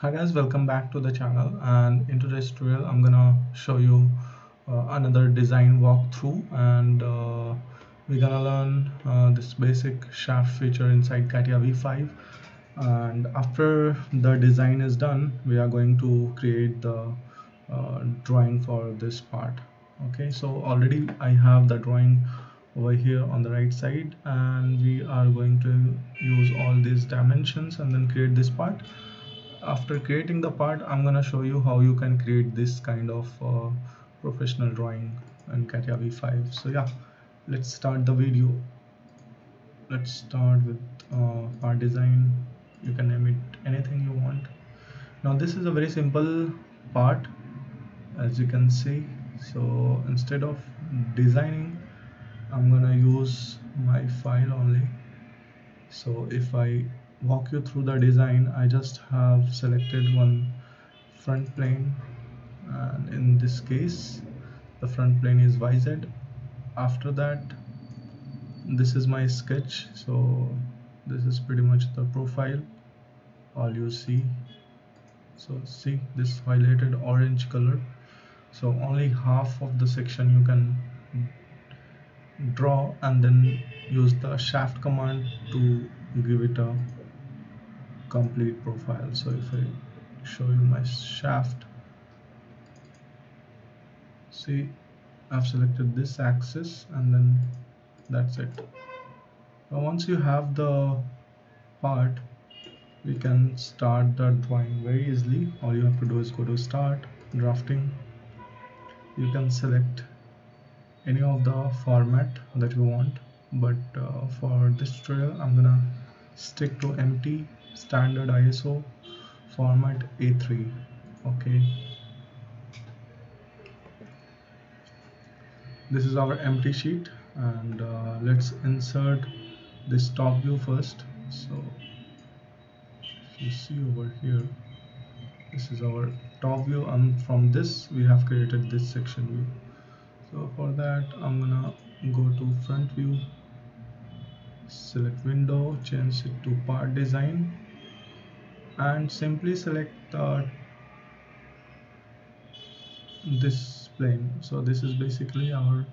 Hi guys, welcome back to the channel, and in today's tutorial I'm gonna show you another design walkthrough, and we're gonna learn this basic shaft feature inside CATIA V5. And after the design is done, we are going to create the drawing for this part. Okay, so already I have the drawing over here on the right side, and we are going to use all these dimensions and then create this part. After creating the part, I'm gonna show you how you can create this kind of professional drawing in CATIA V5. So yeah, let's start the video. Let's start with part design. You can name it anything you want. Now this is a very simple part, as you can see. So instead of designing, I'm gonna use my file only. So if I walk you through the design, I just have selected one front plane, and in this case the front plane is YZ. After that, this is my sketch, so this is pretty much the profile, all you see. So see this highlighted orange color, so only half of the section you can draw, and then use the shaft command to give it a complete profile. So if I show you my shaft, see, I've selected this axis, and then that's it. Now once you have the part, we can start the drawing very easily. All you have to do is go to start drafting. You can select any of the format that you want, but for this tutorial I'm gonna stick to empty standard ISO format A3. Okay, this is our empty sheet, and let's insert this top view first. So if you see over here, this is our top view, and from this we have created this section view. So for that I'm gonna go to front view, select window, change it to part design, and simply select this plane. So this is basically our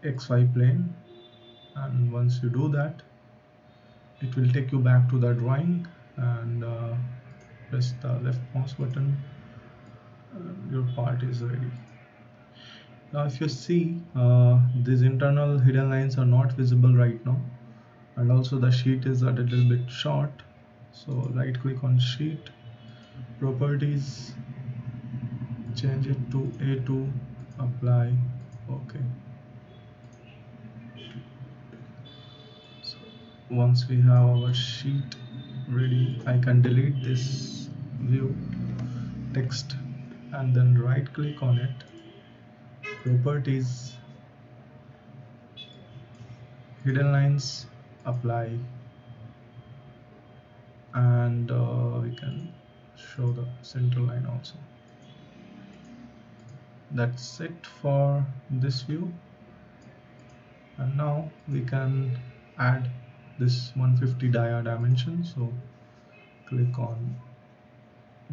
XY plane, and once you do that, it will take you back to the drawing, and press the left mouse button, and your part is ready. Now if you see, these internal hidden lines are not visible right now, and also the sheet is a little bit short. So right click on sheet, properties, change it to A2, apply. Okay, so once we have our sheet ready, I can delete this view text, and then right click on it, properties, hidden lines, apply, and we can show the center line also. That's it for this view, and now we can add this 150 dia dimension. So click on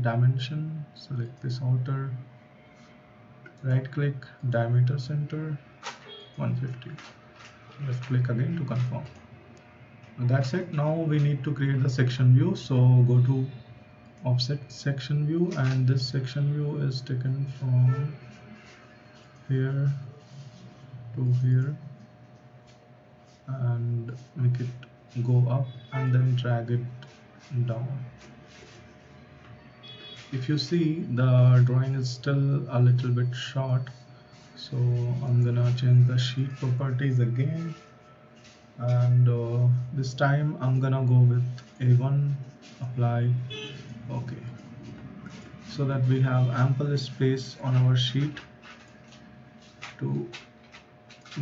dimension, select this outer, right click, diameter center 150, left click again to confirm. That's it. Now we need to create the section view, so go to offset section view, and this section view is taken from here to here, and make it go up and then drag it down. If you see, the drawing is still a little bit short, so I'm gonna change the sheet properties again, and this time I'm gonna go with A1, apply. Okay, so that we have ample space on our sheet to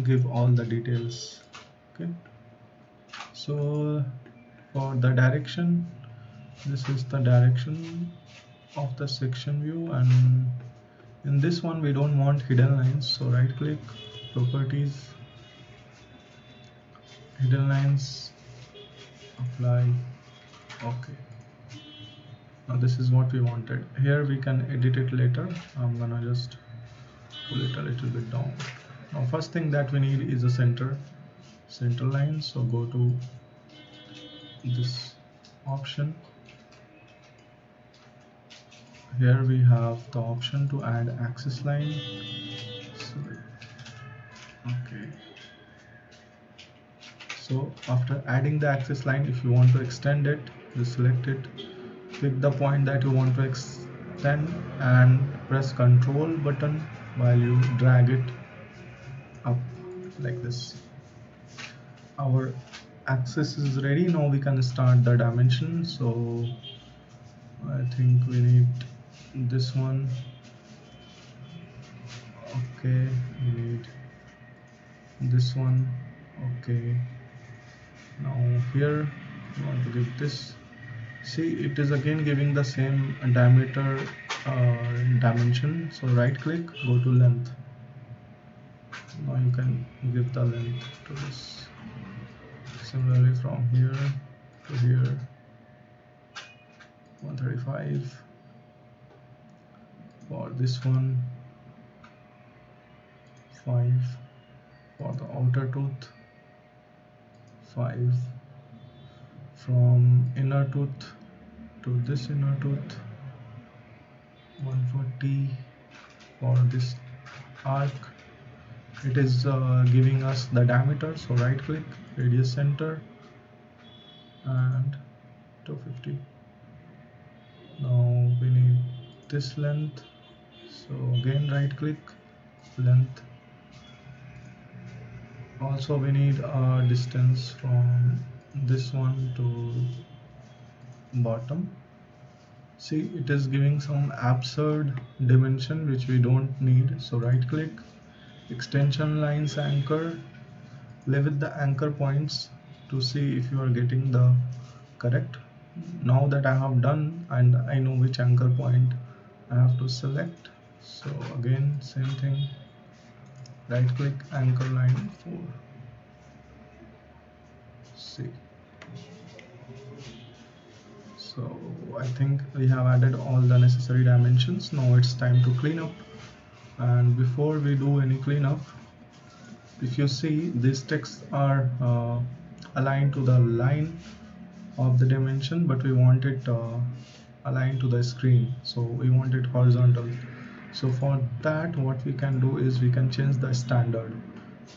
give all the details. Okay, so for the direction, this is the direction of the section view, and in this one we don't want hidden lines, so right click, properties, hidden lines, apply. Okay, This is what we wanted. Here we can edit it later. I'm gonna just pull it a little bit down. Now first thing that we need is a center line. So go to this option. Here we have the option to add axis line. So, okay. So after adding the axis line, if you want to extend it, just select it, pick the point that you want to extend and press Ctrl button while you drag it up like this. Our axis is ready. Now we can start the dimension. So I think we need this one. Okay, we need this one. Okay, now here we want to give this. See, it is again giving the same diameter dimension. So right click, go to length. Now you can give the length to this. Similarly from here to here, 135. For this one, 5. For the outer tooth, 5. From inner tooth to this inner tooth, 140. For this arc, it is giving us the diameter. So right click, radius center, and 250. Now we need this length. So again right click, length. Also we need a distance from this one to bottom. See, it is giving some absurd dimension which we don't need. So right click, extension lines anchor, play with the anchor points to see if you are getting the correct. Now that I have done and I know which anchor point I have to select. So again same thing, right click, anchor line 4. See, so I think we have added all the necessary dimensions. Now it's time to clean up. And before we do any cleanup, if you see, these texts are aligned to the line of the dimension, but we want it aligned to the screen, so we want it horizontal. So for that, what we can do is we can change the standard,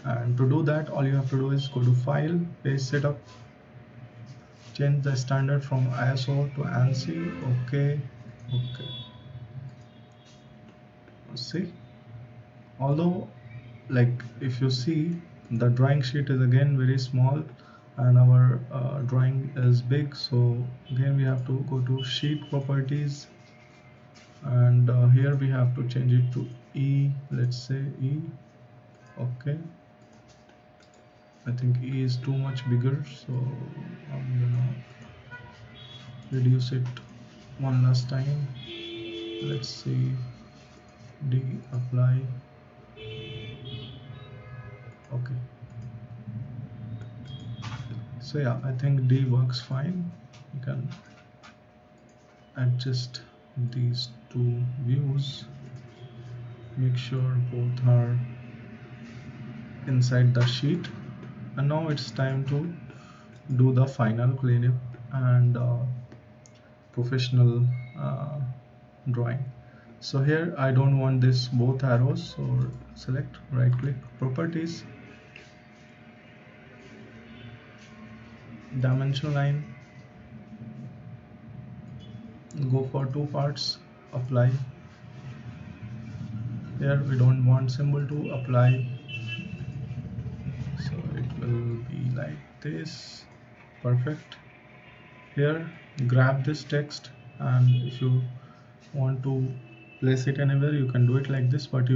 and to do that all you have to do is go to File, Page Setup, change the standard from ISO to ANSI. Okay. See, although, like, if you see, the drawing sheet is again very small and our drawing is big, so again we have to go to Sheet Properties, and here we have to change it to E. Let's say E. Okay, I think E is too much bigger, so I'm gonna reduce it one last time. Let's see, D, apply. Okay, so yeah, I think D works fine. You can adjust these two views, make sure both are inside the sheet, and now it's time to do the final cleanup and professional drawing. So here I don't want this both arrows, so select, right click, Properties, dimension line, go for 2 parts, apply. Here we don't want symbol to apply, so it will be like this. Perfect. Here grab this text, and if you want to place it anywhere you can do it like this, but if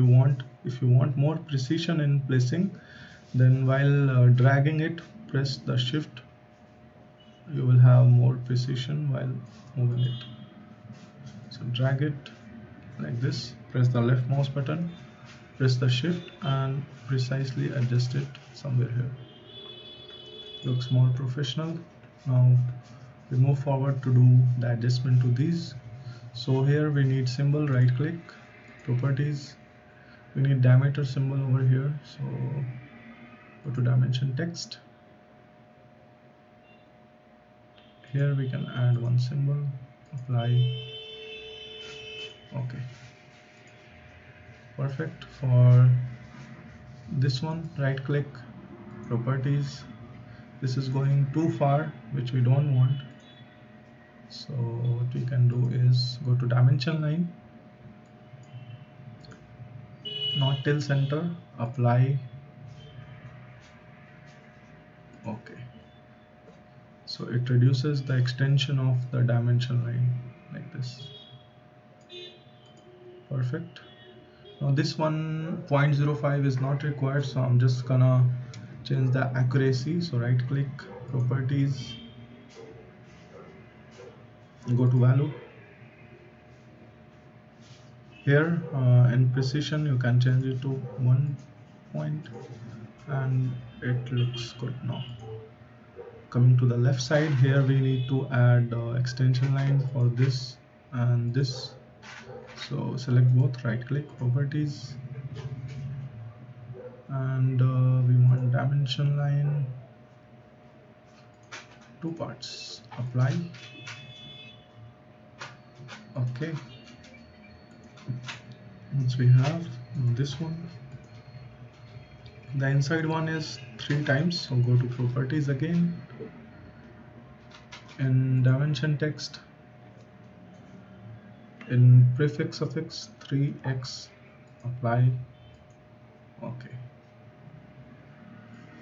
you want more precision in placing, then while dragging it, press the shift. You will have more precision while moving it. So drag it like this, press the left mouse button, press the shift, and precisely adjust it somewhere here. Looks more professional. Now we move forward to do the adjustment to these. So here we need symbol, right click, properties, we need diameter symbol over here, so go to dimension text. Here we can add one symbol, apply. Okay, perfect. For this one, right click, properties, this is going too far, which we don't want. So what we can do is go to dimension line, not till center, apply. Okay, so it reduces the extension of the dimension line like this. Perfect. Now this one 0.05 is not required, so I'm just gonna change the accuracy. So right click, properties, go to value. Here in precision you can change it to 1 point and it looks good now. Coming to the left side, here we need to add extension line for this and this. So select both, right click, properties, and we want dimension line, 2 parts, apply. Okay, once we have this one, the inside one is 3 times, so go to properties again, in dimension text, in prefix suffix 3x, apply. Okay,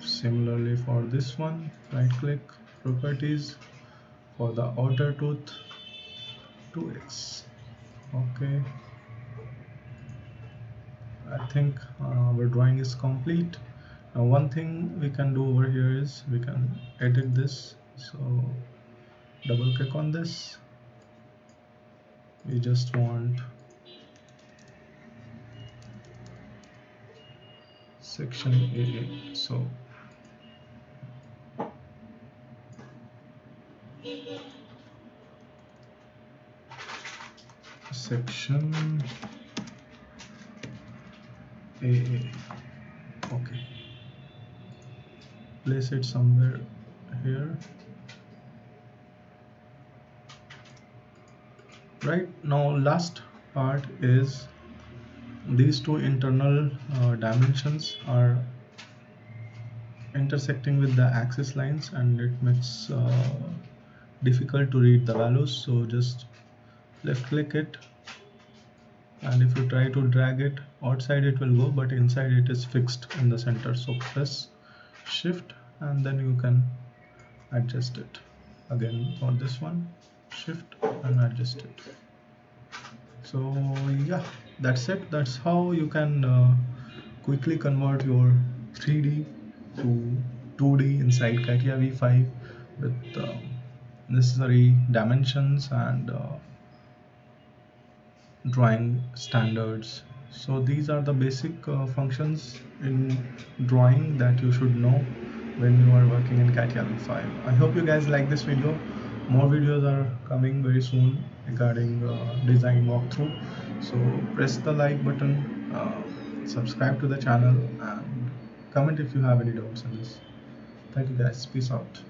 similarly for this one, right click, properties, for the outer tooth 2x. Okay, I think our drawing is complete. Now one thing we can do over here is we can edit this. So double click on this, we just want section AA. So section AA. Okay, place it somewhere here. Right now, last part is these two internal dimensions are intersecting with the axis lines, and it makes difficult to read the values. So just left click it, and if you try to drag it outside it will go, but inside it is fixed in the center. So press shift and then you can adjust it. Again for this one, shift and adjust it. So yeah, that's it. That's how you can quickly convert your 3D to 2D inside CATIA V5 with necessary dimensions and drawing standards. So these are the basic functions in drawing that you should know when you are working in CATIA V5. I hope you guys like this video. More videos are coming very soon regarding design walkthrough. So press the like button, subscribe to the channel, and comment if you have any doubts on this. Thank you guys. Peace out.